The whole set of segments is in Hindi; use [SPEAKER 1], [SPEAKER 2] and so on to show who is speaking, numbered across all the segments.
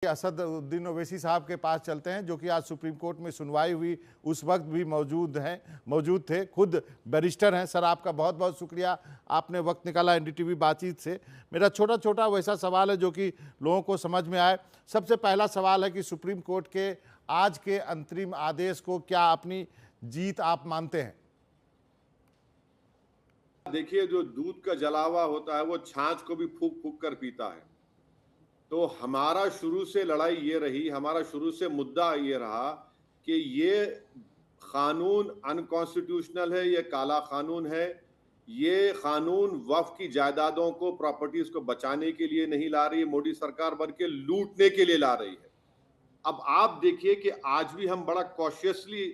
[SPEAKER 1] असदुद्दीन ओवैसी साहब के पास चलते हैं, जो कि आज सुप्रीम कोर्ट में सुनवाई हुई उस वक्त भी मौजूद थे, खुद बैरिस्टर हैं। सर, आपका बहुत बहुत शुक्रिया, आपने वक्त निकाला एनडीटीवी बातचीत से। मेरा छोटा छोटा वैसा सवाल है जो कि लोगों को समझ में आए। सबसे पहला सवाल है कि सुप्रीम कोर्ट के आज के अंतरिम आदेश को क्या अपनी जीत आप मानते हैं?
[SPEAKER 2] देखिए, जो दूध का जलावा होता है वो छाछ को भी फूंक फूंक कर पीता है। तो हमारा शुरू से लड़ाई ये रही, हमारा शुरू से मुद्दा ये रहा कि ये कानून अनकॉन्स्टिट्यूशनल है, ये काला कानून है। ये कानून वक्फ की जायदादों को, प्रॉपर्टीज को बचाने के लिए नहीं ला रही है मोदी सरकार, बल्कि लूटने के लिए ला रही है। अब आप देखिए कि आज भी हम बड़ा कॉशियसली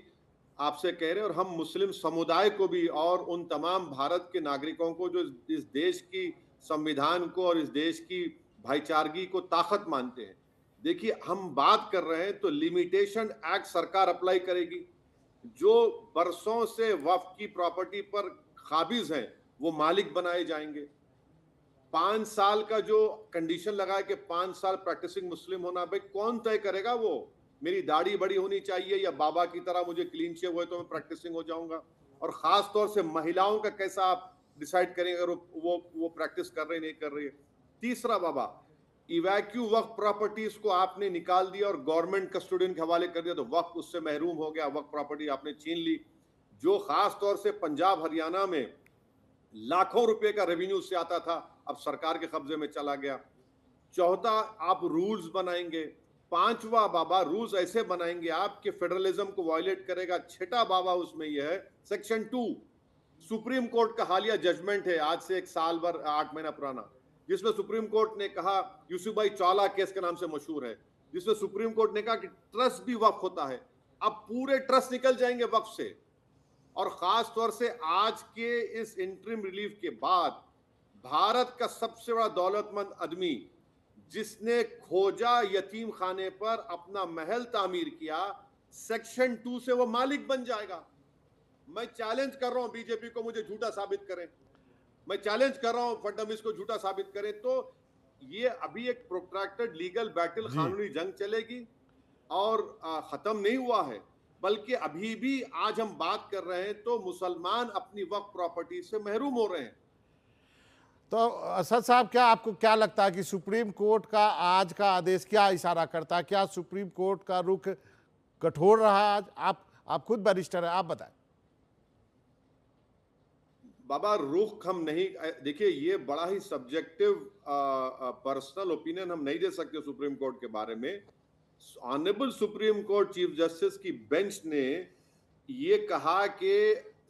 [SPEAKER 2] आपसे कह रहे हैं, और हम मुस्लिम समुदाय को भी और उन तमाम भारत के नागरिकों को जो इस देश की संविधान को और इस देश की भाईचारगी को ताकत मानते हैं। देखिए, हम बात कर रहे हैं तो लिमिटेशन एक्ट सरकार अप्लाई करेगी। जो बरसों से वक्फ की प्रॉपर्टी पर काबिज हैं वो मालिक बनाए जाएंगे। 5 साल का जो कंडीशन लगा है कि 5 साल प्रैक्टिसिंग मुस्लिम होना, भाई कौन तय करेगा? वो मेरी दाढ़ी बड़ी होनी चाहिए या बाबा की तरह मुझे क्लीन शेव हुए तो मैं प्रैक्टिसिंग हो जाऊंगा? और खास तौर से महिलाओं का कैसा आप डिसाइड करेंगे अगर वो प्रैक्टिस कर रही नहीं कर रही है? तीसरा, बाबा, इवैक्यू वक्फ प्रॉपर्टीज को आपने निकाल दिया और गवर्नमेंट कस्टोडियन के हवाले कर दिया, तो वक्फ उससे महरूम हो गया, वक्फ प्रॉपर्टी आपने छीन ली, जो खास तौर से पंजाब हरियाणा में लाखों रुपए का रेवेन्यू से आता था, अब सरकार के कब्जे में चला गया। चौथा, आप रूल्स बनाएंगे। पांचवा, बाबा, रूल्स ऐसे बनाएंगे आप कि फेडरलिज्म को वायलेट करेगा। छठा, बाबा, उसमें यह है सेक्शन 2, सुप्रीम कोर्ट का हालिया जजमेंट है आज से 1 साल भर 8 महीना पुराना, जिसमें सुप्रीम कोर्ट ने कहा, यूसुफभाई चावला केस के नाम से मशहूर है, जिसमें सुप्रीम कोर्ट ने कहा कि ट्रस्ट भी वक्फ होता है। अब पूरे ट्रस्ट निकल जाएंगे वक्फ से। और खास तौर से आज के इस इंटरिम रिलीफ के बाद भारत का सबसे बड़ा दौलतमंद आदमी, जिसने खोजा यतीम खाने पर अपना महल तामीर किया, सेक्शन 2 से वो मालिक बन जाएगा। मैं चैलेंज कर रहा हूं बीजेपी को, मुझे झूठा साबित करें। मैं चैलेंज कर रहा हूं फडणवीस को, झूठा साबित करें। तो ये अभी एक प्रोट्रैक्टेड लीगल बैटल, कानूनी जंग चलेगी और खत्म नहीं हुआ है, बल्कि अभी भी आज हम बात कर रहे हैं तो मुसलमान अपनी वक्फ प्रॉपर्टी से महरूम हो रहे हैं।
[SPEAKER 1] तो असद साहब, क्या आपको क्या लगता है कि सुप्रीम कोर्ट का आज का आदेश क्या इशारा करता है? क्या सुप्रीम कोर्ट का रुख कठोर रहा आज? आप खुद बैरिस्टर हैं, आप बताएं।
[SPEAKER 2] बाबा, रुख हम नहीं, देखिए, ये बड़ा ही सब्जेक्टिव पर्सनल ओपिनियन हम नहीं दे सकते सुप्रीम कोर्ट के बारे में। Honourable supreme court chief justice की बेंच ने ये कहा कि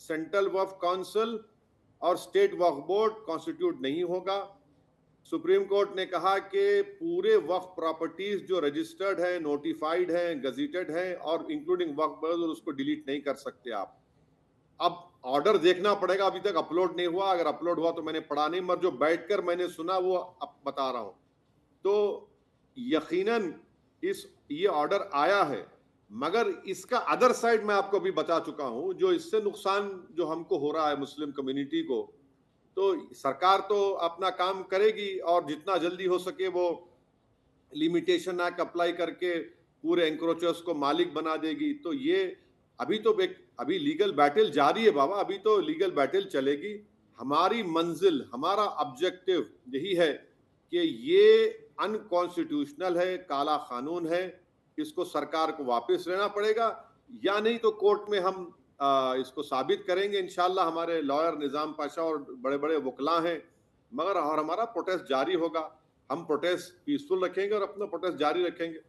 [SPEAKER 2] सेंट्रल वक्फ काउंसिल और स्टेट वक्फ बोर्ड कॉन्स्टिट्यूट नहीं होगा। सुप्रीम कोर्ट ने कहा कि पूरे वक्फ प्रॉपर्टीज जो रजिस्टर्ड है, नोटिफाइड है, गजीटेड है और इंक्लूडिंग वक्फ बोर्ड, उसको डिलीट नहीं कर सकते आप। अब ऑर्डर देखना पड़ेगा, अभी तक अपलोड नहीं हुआ। अगर अपलोड हुआ तो मैंने पढ़ा नहीं, मगर जो बैठकर मैंने सुना वो अब बता रहा हूं। तो यकीनन ये ऑर्डर आया है, मगर इसका अदर साइड मैं आपको भी बता चुका हूं, जो इससे नुकसान जो हमको हो रहा है मुस्लिम कम्युनिटी को। तो सरकार तो अपना काम करेगी और जितना जल्दी हो सके वो लिमिटेशन एक्ट अप्लाई करके पूरे एंक्रोचर्स को मालिक बना देगी। तो ये अभी लीगल बैटल जारी है बाबा, अभी तो लीगल बैटल चलेगी। हमारी मंजिल, हमारा ऑब्जेक्टिव यही है कि ये अनकॉन्स्टिट्यूशनल है, काला कानून है, इसको सरकार को वापस लेना पड़ेगा, या नहीं तो कोर्ट में हम इसको साबित करेंगे इंशाल्लाह। हमारे लॉयर निजाम पाशा और बड़े बड़े वकला हैं, मगर और हमारा प्रोटेस्ट जारी होगा। हम प्रोटेस्ट पीसफुल रखेंगे और अपना प्रोटेस्ट जारी रखेंगे।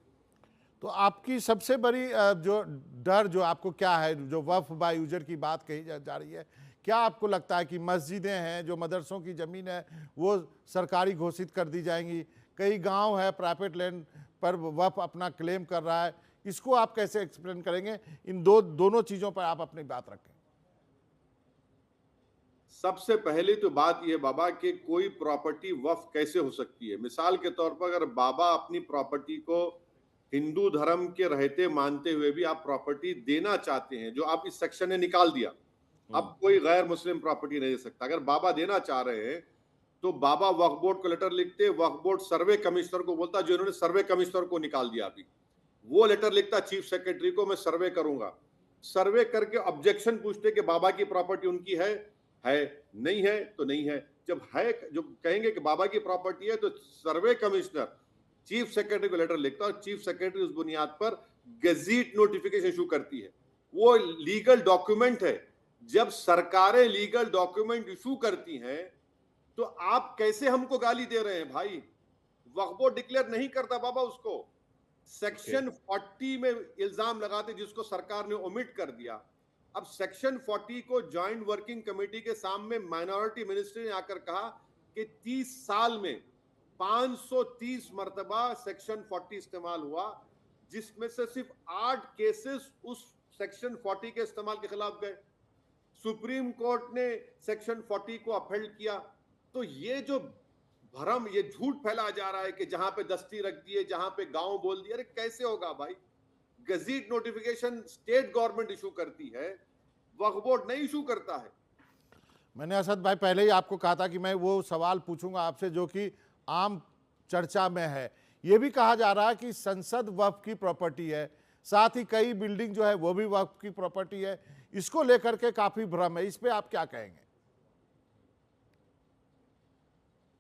[SPEAKER 1] तो आपकी सबसे बड़ी जो डर जो आपको क्या है, जो वक्फ बाय यूजर की बात कही जा रही है, क्या आपको लगता है कि मस्जिदें हैं, जो मदरसों की ज़मीन है, वो सरकारी घोषित कर दी जाएंगी? कई गांव है प्राइवेट लैंड पर वक्फ अपना क्लेम कर रहा है, इसको आप कैसे एक्सप्लेन करेंगे? इन दोनों चीज़ों पर आप अपनी बात रखें।
[SPEAKER 2] सबसे पहले तो बात यह बाबा कि कोई प्रॉपर्टी वक्फ कैसे हो सकती है? मिसाल के तौर पर अगर बाबा अपनी प्रॉपर्टी को हिंदू धर्म के रहते मानते हुए भी आप प्रॉपर्टी देना चाहते हैं, जो आप इस सेक्शन ने निकाल दिया, अब कोई गैर मुस्लिम प्रॉपर्टी नहीं दे सकता। अगर बाबा देना चाह रहे हैं तो बाबा वक्फ बोर्ड को लेटर लिखते, वक्फ बोर्ड सर्वे कमिश्नर को बोलता, जो इन्होंने सर्वे कमिश्नर को निकाल दिया अभी, वो लेटर लिखता चीफ सेक्रेटरी को, मैं सर्वे करूंगा। सर्वे करके ऑब्जेक्शन पूछते कि बाबा की प्रॉपर्टी उनकी है, नहीं है तो नहीं है। जब है, जो कहेंगे कि बाबा की प्रॉपर्टी है, तो सर्वे कमिश्नर चीफ सेक्रेटरी को लेटर लिखता और चीफ सेक्रेटरी उस बुनियाद पर गजीट नोटिफिकेशन इशू करती है। वो लीगल डॉक्यूमेंट है। जब सरकारें लीगल डॉक्यूमेंट इशू करती हैं तो आप कैसे हमको गाली दे रहे हैं भाई? वक्फ बोर्ड डिक्लेयर नहीं करता बाबा उसको। सेक्शन 40 में इल्जाम लगाते, जिसको सरकार ने ओमिट कर दिया। अब सेक्शन 40 को जॉइंट वर्किंग कमेटी के सामने माइनॉरिटी मिनिस्ट्री ने आकर कहा कि 30 साल में 530 मर्तबा सेक्शन 40 इस्तेमाल हुआ, जिसमें से सिर्फ 8 केसेस उस सेक्शन 40 के इस्तेमाल के खिलाफ गए। सुप्रीम कोर्ट ने सेक्शन 40 को अपहेल्ड किया। तो ये जो भ्रम, ये झूठ फैला जा रहा है कि जहां पे दस्ती रख दिए, जहां पे गांव बोल दिया, अरे कैसे होगा भाई? Gazette notification state government issue करती है, वक्फ बोर्ड नहीं इशू करता है।
[SPEAKER 1] मैंने असद भाई पहले ही आपको कहा था कि मैं वो सवाल पूछूंगा आपसे जो कि आम चर्चा में है। ये भी कहा जा रहा है कि संसद वक्फ की प्रॉपर्टी है, साथ ही कई बिल्डिंग जो है वो भी वक्फ की प्रॉपर्टी है। इसको लेकर के काफी भ्रम है, इस पे आप क्या कहेंगे?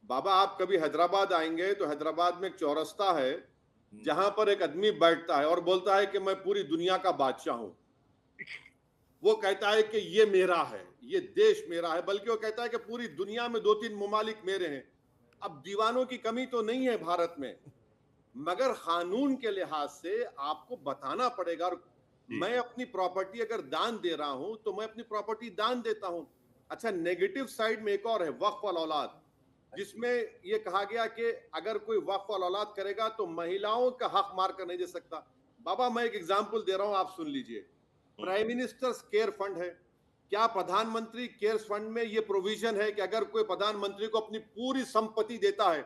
[SPEAKER 2] बाबा, आप कभी हैदराबाद आएंगे तो हैदराबाद में एक चौरस्ता है जहां पर एक आदमी बैठता है और बोलता है कि मैं पूरी दुनिया का बादशाह हूं। वो कहता है कि ये मेरा है, ये देश मेरा है, बल्कि वो कहता है कि पूरी दुनिया में 2-3 ममालिक मेरे हैं। अब दीवानों की कमी तो नहीं है भारत में, मगर कानून के लिहाज से आपको बताना पड़ेगा। और मैं अपनी प्रॉपर्टी अगर दान दे रहा हूं तो मैं अपनी प्रॉपर्टी दान देता हूं। अच्छा, नेगेटिव साइड में एक और है, वक्फ वाल औलाद, जिसमें यह कहा गया कि अगर कोई वक्फ वाल औलाद करेगा तो महिलाओं का हक मार कर नहीं दे सकता। बाबा, मैं एक एग्जांपल दे रहा हूं, आप सुन लीजिए। प्राइम मिनिस्टर्स केयर फंड है, क्या प्रधानमंत्री केयर फंड में यह प्रोविजन है कि अगर कोई प्रधानमंत्री को अपनी पूरी संपत्ति देता है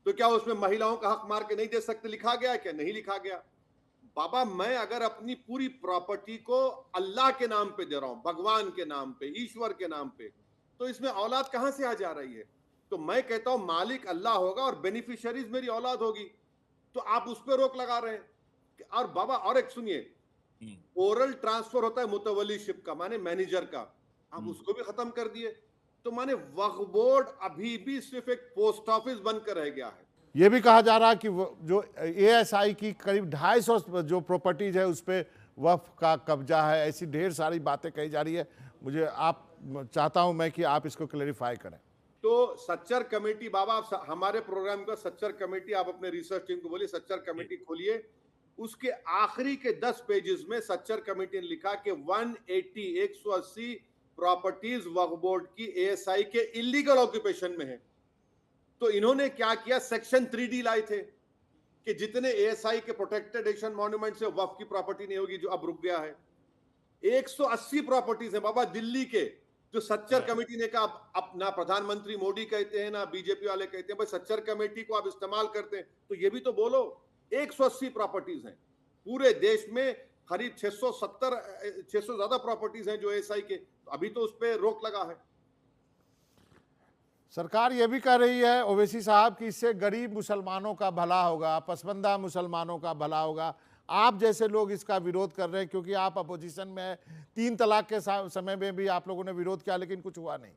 [SPEAKER 2] तो क्या उसमें महिलाओं का हक मार के नहीं दे सकते? लिखा गया क्या? नहीं लिखा गया। बाबा, मैं अगर अपनी पूरी प्रॉपर्टी को अल्लाह के नाम पे दे रहा हूं, भगवान के नाम पे, ईश्वर के नाम पे, तो इसमें औलाद कहां से आ जा रही है? तो मैं कहता हूं मालिक अल्लाह होगा और बेनिफिशियरीज मेरी औलाद होगी, तो आप उस पर रोक लगा रहे हैं। और बाबा, और एक सुनिए, ओरल ट्रांसफर होता है मुतवल्लीशिप का, माने मैनेजर का, आप उसको भी खत्म कर दिए। तो माने वक्फ बोर्ड अभी भी सिर्फ एक पोस्ट ऑफिस बनकर रह गया है।
[SPEAKER 1] ये भी कहा जा रहा है कि जो एएसआई की करीब 250 जो प्रॉपर्टीज है उस पर वक्फ का कब्जा है, ऐसी ढेर सारी बातें कही जा रही है। मुझे आप चाहता हूं मैं कि आप इसको क्लेरिफाई करें।
[SPEAKER 2] तो सच्चर कमेटी, बाबा आप हमारे प्रोग्राम का सच्चर कमेटी, आप अपने रिसर्च टीम को बोलिए सच्चर कमेटी खोलिए। उसके आखिरी के 10 पेजेस में सच्चर कमेटी ने लिखा कि 180 प्रॉपर्टीज वक्फ बोर्ड की एएसआई के इलीगल ऑक्यूपेशन में है। तो इन्होंने क्या किया, सेक्शन 3D लाए थे कि जितने एएसआई के प्रोटेक्टेड एशियन मॉन्यूमेंट से वक्फ की प्रॉपर्टी नहीं होगी, जो अब रुक गया है। 180 प्रॉपर्टीज है बाबा दिल्ली के, जो सच्चर कमेटी ने कहा। अब ना प्रधानमंत्री मोदी कहते हैं ना बीजेपी वाले कहते हैं भाई सच्चर कमेटी को आप इस्तेमाल करते हैं, तो ये भी तो बोलो। 180 प्रॉपर्टीज हैं पूरे देश में, करीब 600 ज्यादा प्रॉपर्टीज हैं जो एएसआई के, तो अभी तो उस पर रोक लगा है।
[SPEAKER 1] सरकार ये भी कह रही है ओवैसी साहब कि इससे गरीब मुसलमानों का भला होगा, पसमानदा मुसलमानों का भला होगा। आप जैसे लोग इसका विरोध कर रहे हैं क्योंकि आप अपोजिशन में है। 3 तलाक के समय में भी आप लोगों ने विरोध किया लेकिन कुछ हुआ नहीं।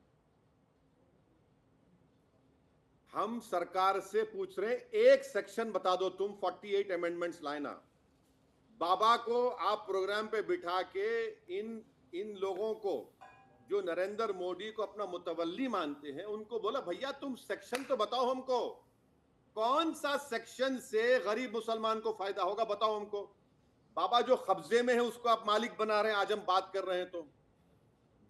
[SPEAKER 2] हम सरकार से पूछ रहे हैं, एक सेक्शन बता दो तुम, 48 अमेंडमेंट्स लाना। बाबा को आप प्रोग्राम पे बिठा के इन लोगों को जो नरेंद्र मोदी को अपना मुतवल्ली मानते हैं, उनको बोला भैया तुम सेक्शन तो बताओ हमको, कौन सा सेक्शन से गरीब मुसलमान को फायदा होगा, बताओ हमको। बाबा, जो कब्जे में है उसको आप मालिक बना रहे हैं, आज हम बात कर रहे हैं। तो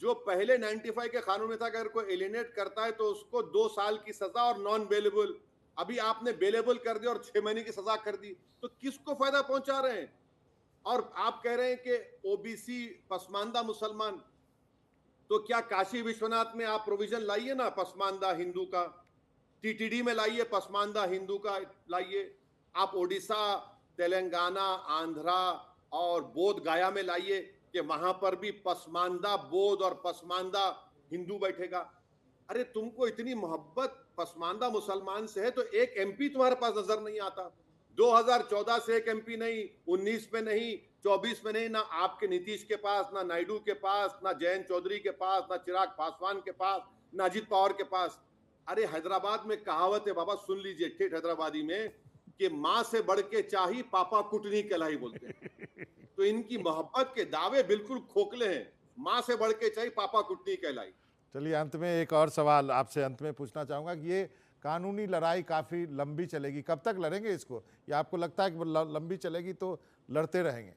[SPEAKER 2] जो पहले 95 के कानून में था कि अगर कोई एलिनेट करता है तो उसको 2 साल की सजा और नॉन बेलेबल, अभी आपने बेलेबल कर दिया और 6 महीने की सजा कर दी, तो किसको फायदा पहुंचा रहे हैं? और आप कह रहे हैं कि ओबीसी पसमानदा मुसलमान, तो क्या काशी विश्वनाथ में आप प्रोविजन लाइए ना पसमानदा हिंदू का, टीटीडी में लाइए पसमानदा हिंदू का लाइए, आप ओडिशा, तेलंगाना, आंध्रा और बोध गया में लाइए कि वहां पर भी पसमानदा बोध और पसमानदा हिंदू बैठेगा। अरे तुमको इतनी मोहब्बत पसमानदा मुसलमान से है तो एक एमपी तुम्हारे पास नजर नहीं आता। 2014 से एक एमपी नहीं, 19 में नहीं, 24 में नहीं, ना आपके नीतीश के पास, ना नायडू के पास, ना जयंत चौधरी के पास, ना चिराग पासवान के पास, ना अजित पवार के पास। अरे हैदराबाद में कहावत है बाबा, सुन लीजिए ठेठ हैदराबादी में, कि मां से बढ़ के चाही पापा कुटनी कहलाई बोलते हैं। तो इनकी मोहब्बत के दावे बिल्कुल खोखले हैं। मां से बढ़ के चाही पापा कुटनी कहलाई।
[SPEAKER 1] चलिए, अंत में एक और सवाल आपसे अंत में पूछना चाहूँगा कि ये कानूनी लड़ाई काफ़ी लंबी चलेगी, कब तक लड़ेंगे इसको, या आपको लगता है कि लंबी चलेगी तो लड़ते रहेंगे?